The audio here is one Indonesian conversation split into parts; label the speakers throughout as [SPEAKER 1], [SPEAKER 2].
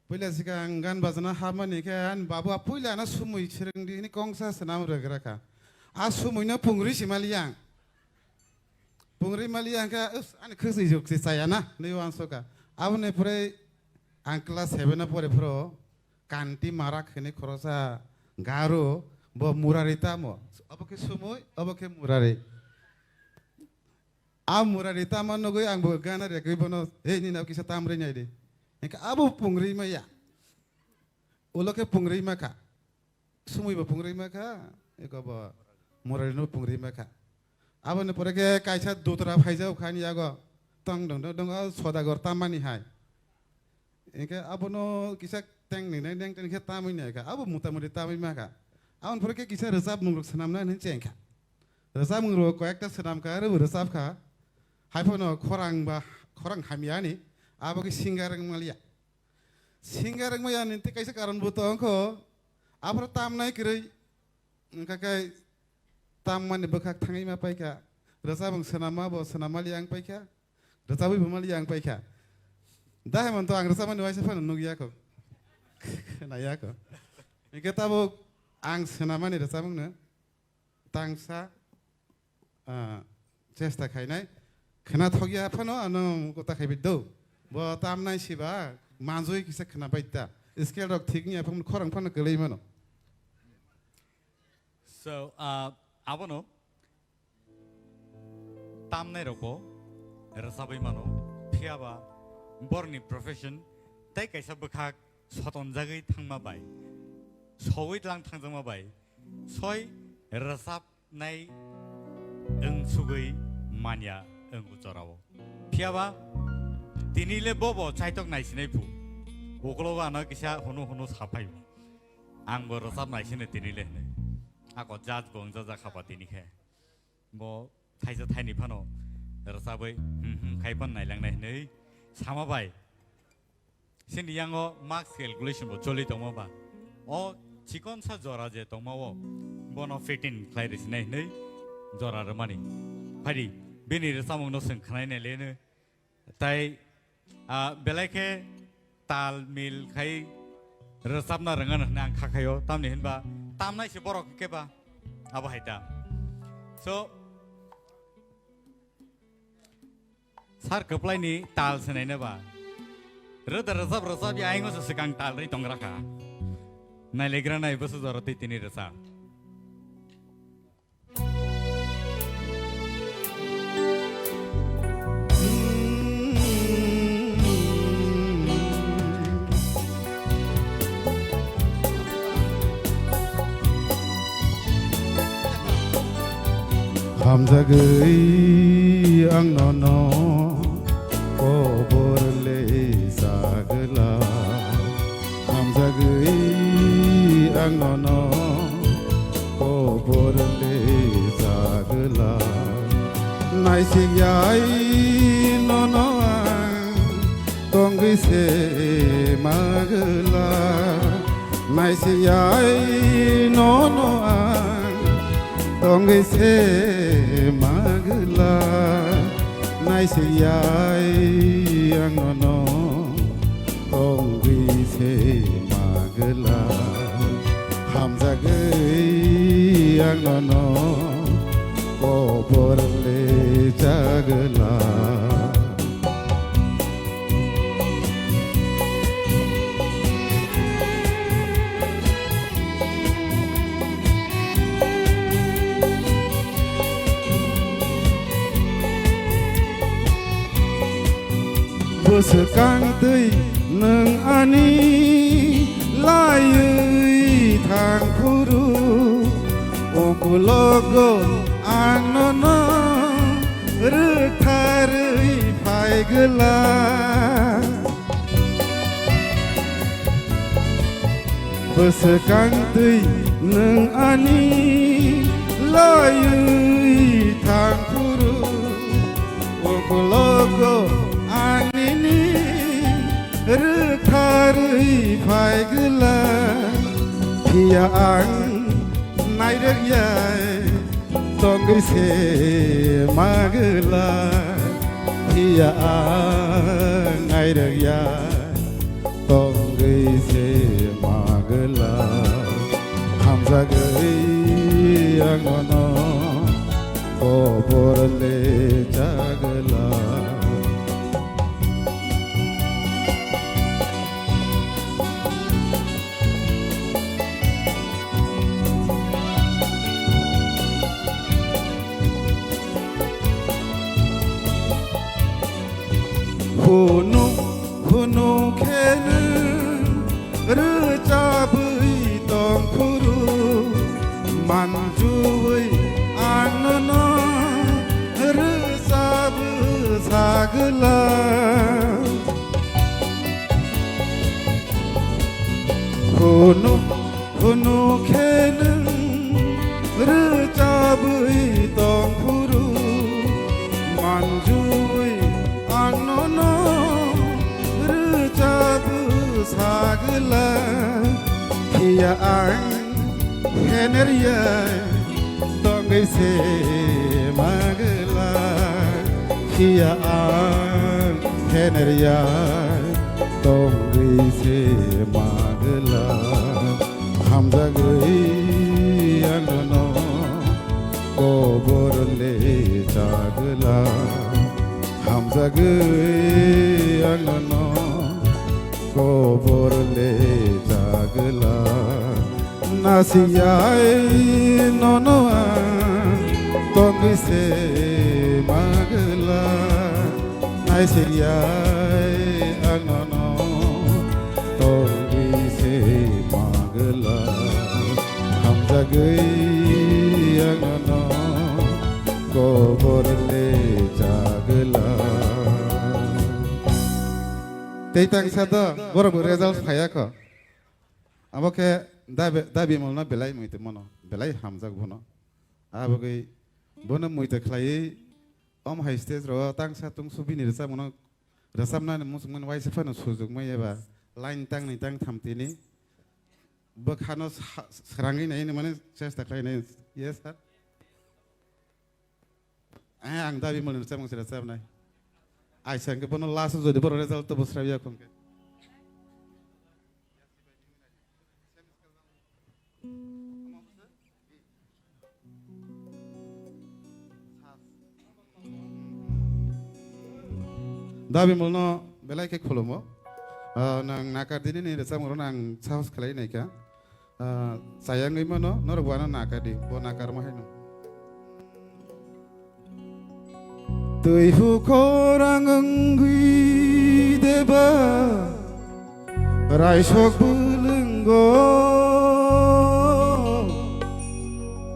[SPEAKER 1] Pula sekarang gan bazana hama ni kan babu apula na sumui sering di ini kongsa senam regraka. Asumui na pungri si maliang. Pungri maliang ka ane kusi juk si saya na ni wan soka. Abu ne pure angkla sebena pure pro kanti marak ini korosa garu bo murarita mo. Apa ke sumui apa ke murari. Murarita mo nugoi ang bo gana rekri bono ni na kisah tamre nya ini. Eka abu pungri ma ya, uloke pungri ma ka, sumui ba pungri ma ka, eka ba murarino pungri ma ka. Abu ne pore ke kaisa dutra phaisa ukhani ya go, tang dong sodagor tamani hai. Eka abu no kisa teng ni neng teng kisa tamai ni eka, abu muta tamai ma ka. Abu pore ke kisa resap mungruk senam na nen ka. Resap mungruk koyakta senam ka, resap ka, hai pono korang hamiani. Apa ke singgareng malia, singgareng malia nanti kaisa karan butong ko, apa tam naik kiri, kakai tam mana bekak tangi ma paika, rasa bang senama bo senama liang paika, rasa bu liang paika, dah emang tuang rasa mana wajah pun nugia ko, naya ko, ini tahu ang senama ni rasa bang ne, tangsa, cesta kainai, kena thogia apa no, anu kota kai bido. Bo tam nai siba manzoi kisa kena baita scale rock thiknya pun khorang phana kelei mano.
[SPEAKER 2] So abono tam nai roko rasabai mano phiaba borni profession tai kaisa bkhak soton jagai thangma bai sowai lang thangjama bai soi rasap nai eng sugoi manya eng ucorao phiaba Tinile bobo caitok nai sinai pu. Ukolo ana kisah hono sapai. Ang bo rasap nai sinai tinile ne. Ako judge bong jaja khapa tini khe. Bo thaisa thaini phano rasabai khaipan nai lang nai nei. Sama bai. Sin yango marks calculation bo choli tongma ba. O chikon sa jora je tongma wo. Bono 15 khai ris nai nei. Jora ramani. Phari bini rasamong no seng khnai ne le ne. Tai belai tal mil kai resap na rengan nang khakayo tam ni hinba tam nai si borok ke ba aba haita so sar kaplai ni tal senai na ba resap ya aingo sekang tal ri tongra ka nai legra nai basu doroti tini resap
[SPEAKER 1] Hamzagei ang nono oborle sagla Hamzagei ang nono oborle sagla Naisig yai nono tongi se magla Naisig yai nono Tongi se magla nai se yai ang nono tongi se magla hamzagai ang nono oborle jagla Sekang tei neng ani layui thang puru okulogo anono rekharui phai gela Sekang tei neng ani layui thang puru okulogo Rekharui phai gela Pia ang nai rek yai Tongi se magla Pia ang nai rek yai Tong gei se magela hamza gei angono koborle jagla hunu kene recabui tongkuru manjui anono resabu sagala hunu kene recabui tongkuru manjui anono recabu sagala kia ang heneria tongai se magala kia ang heneria tongai se magala hamza gai anono koborle jagla hamza gai anono koborle jagla nasiyai nono tongi se magla nasiyai anono tongi se magla hamza gai anono koborle jagla Teitang sada borok result phaya ko aboke dabi molna belai muite mono belai hamjak bono aboke bono muite khlai om high stage ro tang sa tung subi ni rasa mono rasamna musmun waise phano sujug mayeba line tang ni tang thamtini bakhano srangi nai mane chesta khlai nai yes sir ang dabi molna samong rasam nai ai sang ke bono last jodi boro result to bosrabia konke dabi molno belai ke kholomo nang nakar dini ni resam ro nang saus khlai nai ka sayang ngai mono norbuana nakadi bo nakar ma haino Tui hu korang ngui deba rai sok bulenggo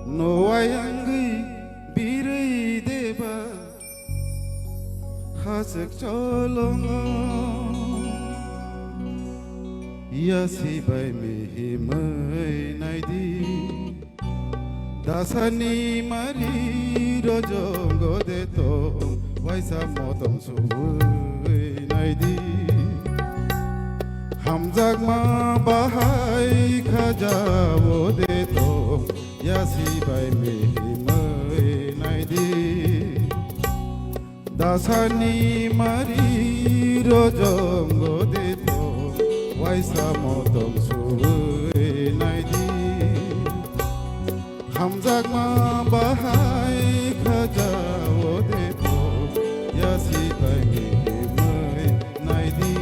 [SPEAKER 1] no ayangui birei deba hasek cholong ya si bai me mai naidi dasani mari rojongo deto waisa motom suwei naidi hamjak ma bahai khajawo deto yasi bai me mai naidi dasani mari rojongo deto waisa motom suwei naidi hamjak ma bahai khajawo deto yasi bai mai naidi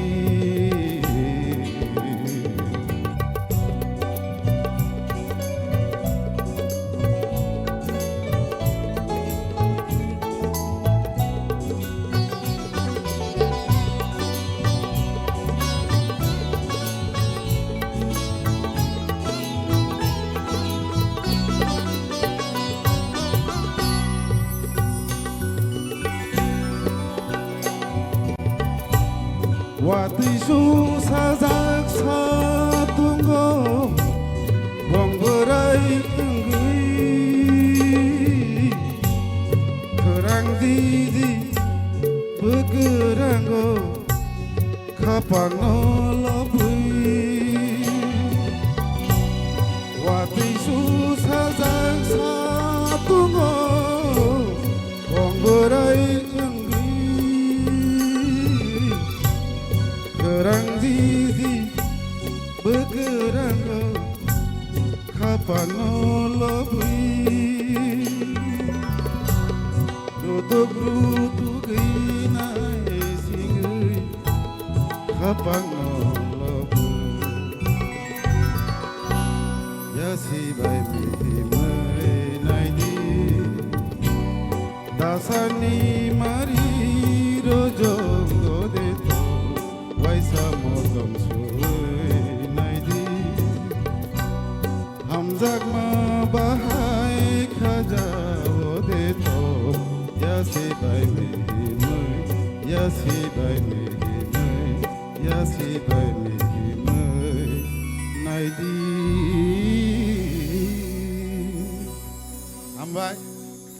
[SPEAKER 1] Wati su sajak satunggo wong berai enggui kerang didi begeranggo kapang nolobui Wati su sajak satunggo wong berai enggui kerang didi kapang nolobu ya si bai mi mai nai di dasani mari rojong go de to waisa modom sui nai di hamzak ma bahai khaja o de to ya si bai mi mai ya si bai mi mai ya si bai mi mai nai di ambai